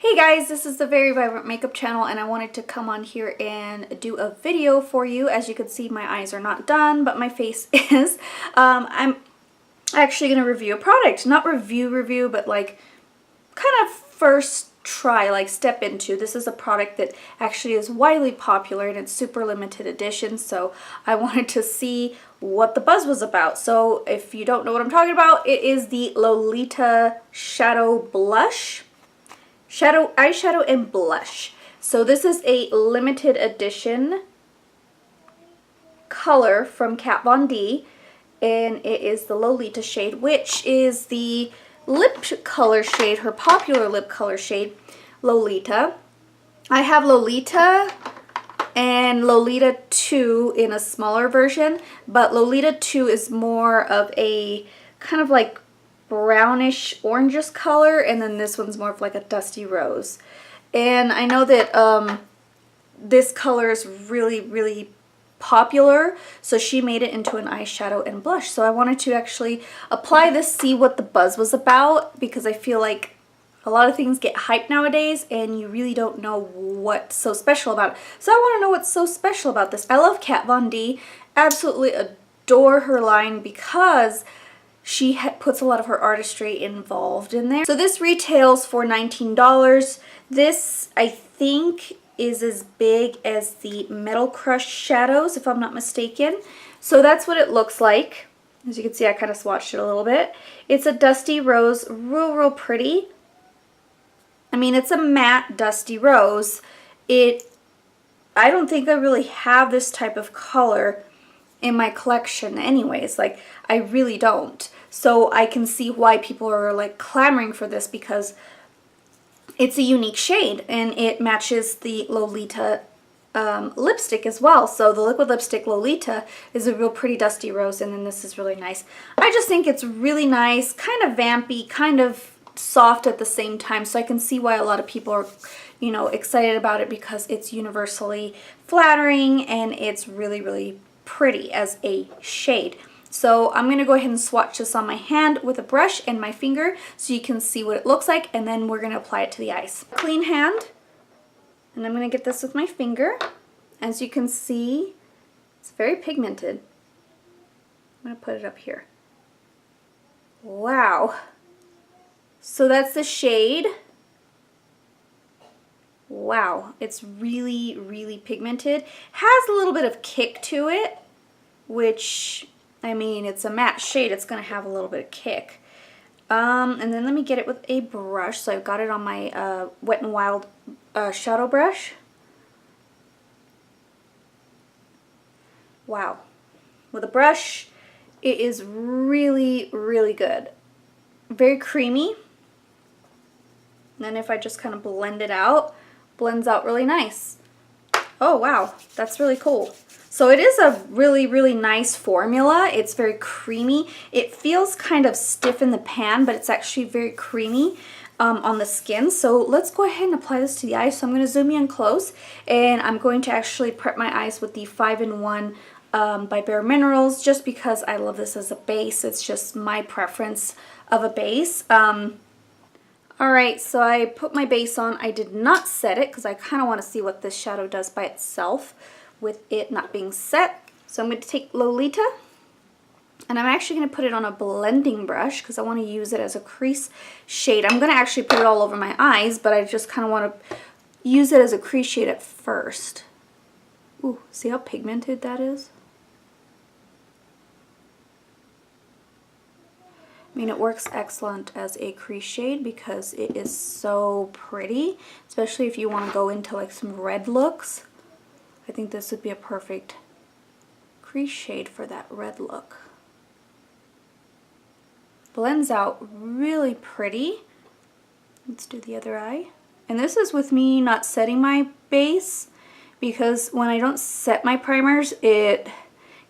Hey guys, this is the Very Vibrant Makeup channel and I wanted to come on here and do a video for you. As you can see, my eyes are not done, but my face is. I'm actually going to review a product. Not review, but like kind of first try, like step into. This is a product that actually is widely popular and it's super limited edition, so I wanted to see what the buzz was about. So if you don't know what I'm talking about, it is the Lolita Shadow Blush. Eyeshadow and blush. So this is a limited edition color from Kat Von D, and it is the Lolita shade, which is the lip color shade, her popular lip color shade, Lolita. I have Lolita and Lolita 2 in a smaller version, but Lolita 2 is more of a kind of like brownish orangish color, and then this one's more of like a dusty rose. And I know that this color is really popular, so she made it into an eyeshadow and blush. So I wanted to actually apply this, see what the buzz was about, because I feel like a lot of things get hyped nowadays and you really don't know what's so special about it. So I want to know what's so special about this. I love Kat Von D, absolutely adore her line because she puts a lot of her artistry involved in there. So this retails for $19. This, I think, is as big as the Metal Crush shadows, if I'm not mistaken. So that's what it looks like. As you can see, I kind of swatched it a little bit. It's a dusty rose, real pretty. I mean, it's a matte dusty rose. I don't think I really have this type of color in my collection anyways. Like, I really don't. So I can see why people are like clamoring for this, because it's a unique shade and it matches the Lolita lipstick as well. So the liquid lipstick Lolita is a real pretty dusty rose, and then this is really nice. I just think it's really nice, kind of vampy, kind of soft at the same time. So I can see why a lot of people are, you know, excited about it, because it's universally flattering and it's really pretty as a shade. So I'm going to go ahead and swatch this on my hand with a brush and my finger so you can see what it looks like, and then we're going to apply it to the eyes. Clean hand, and I'm going to get this with my finger. As you can see, it's very pigmented. I'm going to put it up here. Wow. So that's the shade. Wow, it's really pigmented. Has a little bit of kick to it, which, I mean, it's a matte shade, it's going to have a little bit of kick. And then let me get it with a brush. So I've got it on my Wet n Wild shadow brush. Wow. With a brush, it is really good. Very creamy. And then if I just kind of blend it out, blends out really nice. Oh wow, that's really cool. So it is a really nice formula. It's very creamy. It feels kind of stiff in the pan, but it's actually very creamy on the skin. So let's go ahead and apply this to the eyes. So I'm going to zoom in close, and I'm going to actually prep my eyes with the 5-in-1 by Bare Minerals, just because I love this as a base. It's just my preference of a base. Alright, so I put my base on. I did not set it because I kind of want to see what this shadow does by itself with it not being set. So I'm going to take Lolita, and I'm actually going to put it on a blending brush because I want to use it as a crease shade. I'm going to actually put it all over my eyes, but I just kind of want to use it as a crease shade at first. Ooh, see how pigmented that is? I mean, it works excellent as a crease shade because it is so pretty, especially if you want to go into like some red looks. I think this would be a perfect crease shade for that red look. Blends out really pretty. Let's do the other eye. And this is with me not setting my base, because when I don't set my primers, it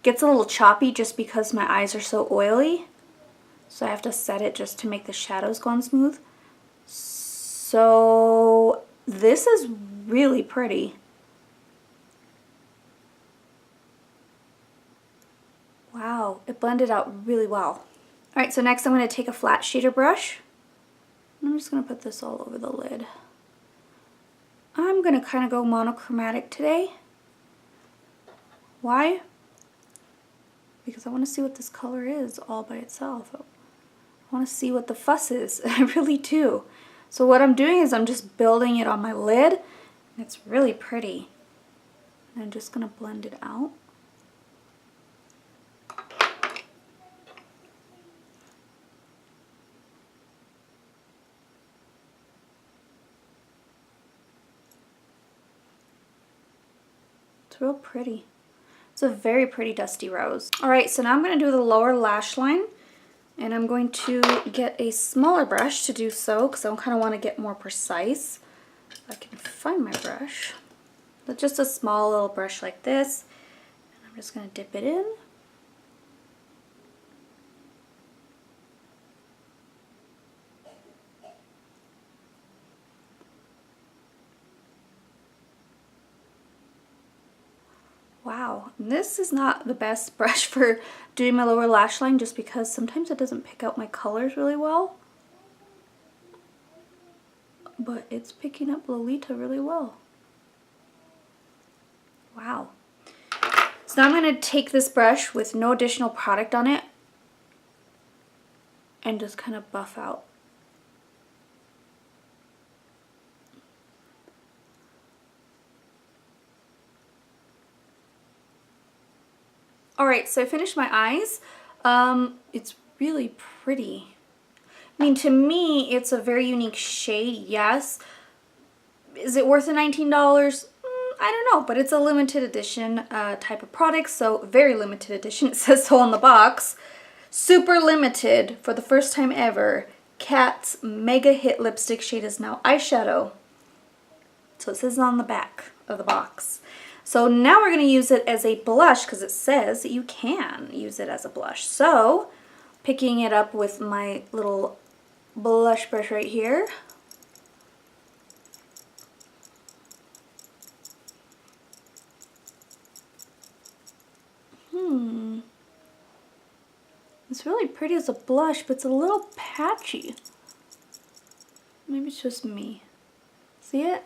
gets a little choppy just because my eyes are so oily. So I have to set it just to make the shadows go on smooth. So this is really pretty. Wow, it blended out really well. All right, so next I'm going to take a flat shader brush. I'm just going to put this all over the lid. I'm gonna kind of go monochromatic today. Why? Because I want to see what this color is all by itself. I want to see what the fuss is. I really do. So what I'm doing is I'm just building it on my lid. And it's really pretty. And I'm just going to blend it out. It's real pretty. It's a very pretty dusty rose. Alright, so now I'm going to do the lower lash line. And I'm going to get a smaller brush to do so because I kind of want to get more precise. If I can find my brush. But just a small little brush like this. And I'm just going to dip it in. Wow, and this is not the best brush for doing my lower lash line just because sometimes it doesn't pick out my colors really well. But it's picking up Lolita really well. Wow. So now I'm going to take this brush with no additional product on it and just kind of buff out. Alright, so I finished my eyes. It's really pretty. I mean, to me, it's a very unique shade, yes. Is it worth the $19? I don't know, but it's a limited edition type of product, so very limited edition. It says so on the box. Super limited, for the first time ever, Kat's mega hit lipstick shade is now Eyeshadow. So it says on the back of the box. So now we're going to use it as a blush because it says that you can use it as a blush. So picking it up with my little blush brush right here. It's really pretty as a blush, but it's a little patchy. Maybe it's just me. See it?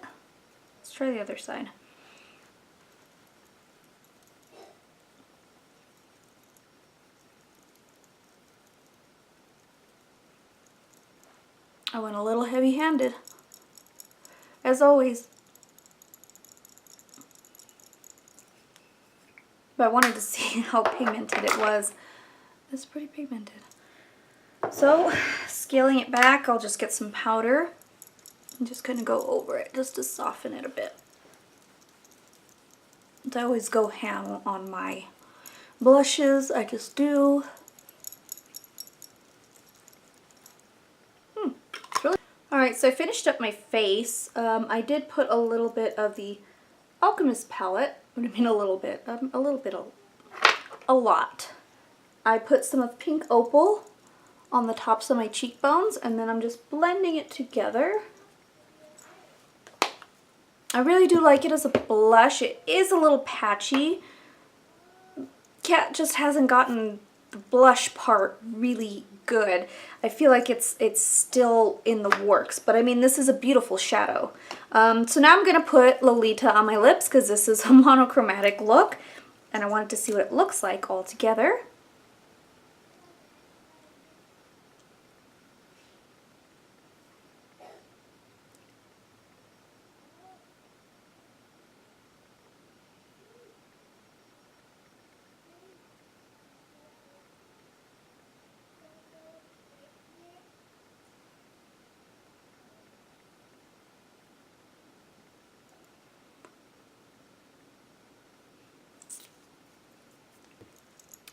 Let's try the other side. I went a little heavy-handed, as always. But I wanted to see how pigmented it was. It's pretty pigmented. So, scaling it back, I'll just get some powder and just kind of go over it just to soften it a bit. I always go ham on my blushes, I just do. Alright, so I finished up my face. I did put a little bit of the Alchemist palette. What do I mean a little bit? A lot. I put some of Pink Opal on the tops of my cheekbones, and then I'm just blending it together. I really do like it as a blush. It is a little patchy. Kat just hasn't gotten the blush part really good. I feel like it's still in the works, but I mean, this is a beautiful shadow. So now I'm going to put Lolita on my lips because this is a monochromatic look, and I wanted to see what it looks like all together.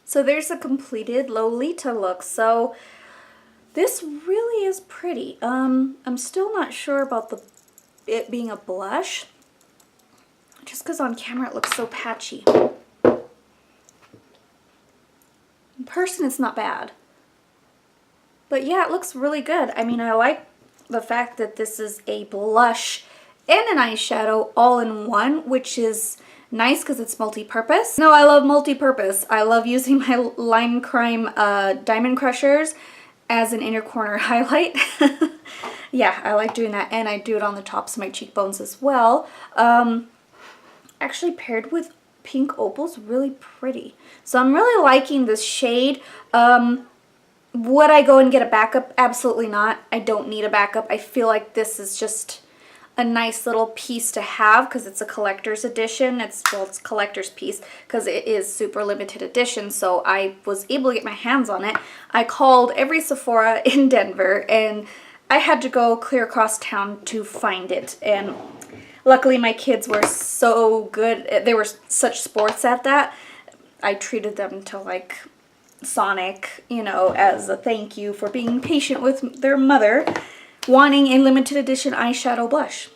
So there's a completed Lolita look. So this really is pretty. I'm still not sure about it being a blush, just because on camera it looks so patchy. In person it's not bad. But yeah, it looks really good. I mean, I like the fact that this is a blush and an eyeshadow all in one, which is nice because it's multi-purpose. No, I love multi-purpose. I love using my Lime Crime Diamond Crushers as an inner corner highlight. Yeah, I like doing that, and I do it on the tops of my cheekbones as well. Actually paired with pink opal's really pretty. So I'm really liking this shade. Would I go and get a backup? Absolutely not. I don't need a backup. I feel like this is just a nice little piece to have because it's a collector's edition. It's a collector's piece because it is super limited edition, so I was able to get my hands on it. I called every Sephora in Denver, and I had to go clear across town to find it, and luckily my kids were so good. They were such sports at that. I treated them to like Sonic, you know, as a thank you for being patient with their mother wanting a limited edition eyeshadow blush.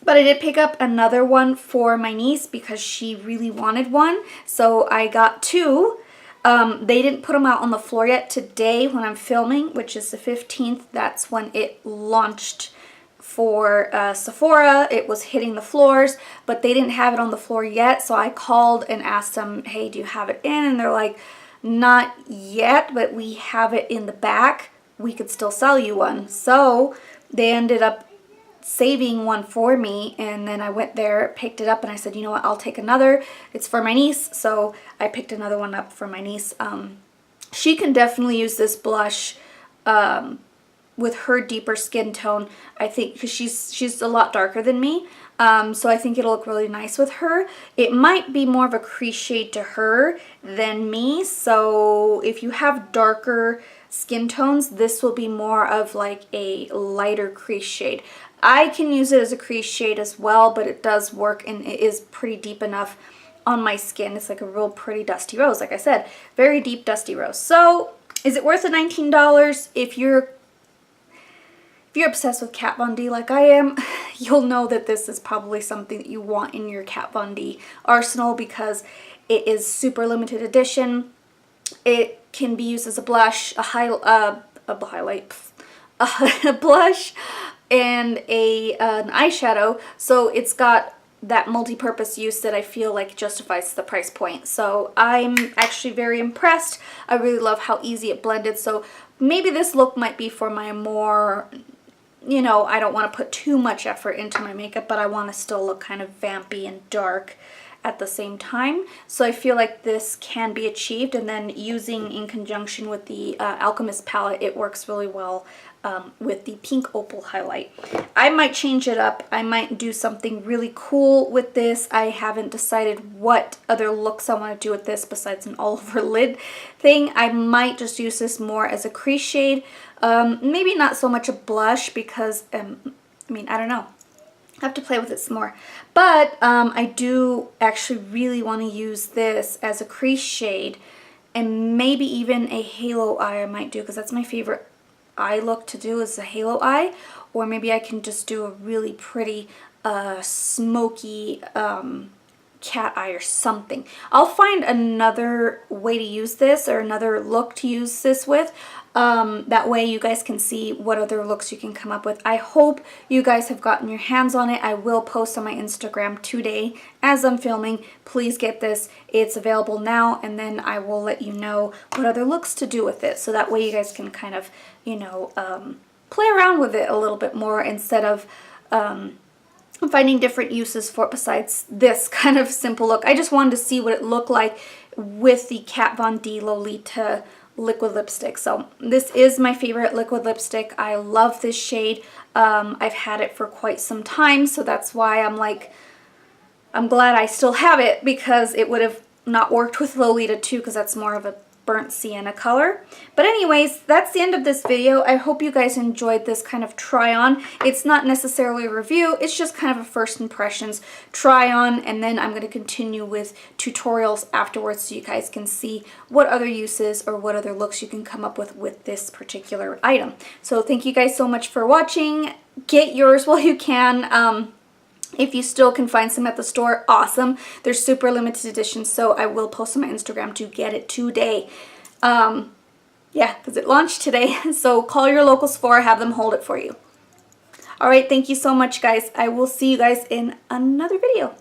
But I did pick up another one for my niece because she really wanted one. So I got two. They didn't put them out on the floor yet. Today when I'm filming, which is the 15th, that's when it launched for Sephora. It was hitting the floors, but they didn't have it on the floor yet. So I called and asked them, hey, do you have it in? And they're like, not yet, but we have it in the back. We could still sell you one. So they ended up saving one for me, and then I went there, picked it up, and I said, you know what, I'll take another. It's for my niece, so I picked another one up for my niece. She can definitely use this blush with her deeper skin tone, I think, because she's a lot darker than me. So I think it'll look really nice with her. It might be more of a crease shade to her than me, so if you have darker skin tones, this will be more of like a lighter crease shade. I can use it as a crease shade as well, but it does work and it is pretty deep enough on my skin. It's like a real pretty dusty rose, like I said, very deep dusty rose. So is it worth the $19? If you're obsessed with Kat Von D like I am, you'll know that this is probably something that you want in your Kat Von D arsenal because it is super limited edition. It can be used as a blush, a blush, and an eyeshadow. So it's got that multi-purpose use that I feel like justifies the price point. So I'm actually very impressed. I really love how easy it blended. So maybe this look might be for my more, you know, I don't want to put too much effort into my makeup, but I want to still look kind of vampy and dark at the same time. So I feel like this can be achieved, and then using in conjunction with the Alchemist palette, it works really well with the pink opal highlight. I might change it up. I might do something really cool with this. I haven't decided what other looks I want to do with this besides an all over lid thing. I might just use this more as a crease shade. Maybe not so much a blush because, I mean, I don't know. I have to play with it some more. But I do actually really want to use this as a crease shade, and maybe even a halo eye I might do, because that's my favorite eye look to do, is a halo eye. Or maybe I can just do a really pretty smoky cat eye or something. I'll find another way to use this, or another look to use this with. That way you guys can see what other looks you can come up with. I hope you guys have gotten your hands on it. I will post on my Instagram today as I'm filming. Please get this. It's available now, and then I will let you know what other looks to do with it. So that way you guys can kind of, you know, play around with it a little bit more instead of finding different uses for it besides this kind of simple look. I just wanted to see what it looked like with the Kat Von D Lolita liquid lipstick. So this is my favorite liquid lipstick. I love this shade. I've had it for quite some time, so that's why I'm like, I'm glad I still have it, because it would have not worked with Lolita too, because that's more of a burnt sienna color. But anyways, that's the end of this video. I hope you guys enjoyed this kind of try on. It's not necessarily a review, it's just kind of a first impressions try on, and then I'm going to continue with tutorials afterwards so you guys can see what other uses or what other looks you can come up with this particular item. So thank you guys so much for watching. Get yours while you can. If you still can find some at the store, awesome. They're super limited edition, so I will post on my Instagram to get it today. Yeah, because it launched today. So call your local Sephora, have them hold it for you. Alright, thank you so much, guys. I will see you guys in another video.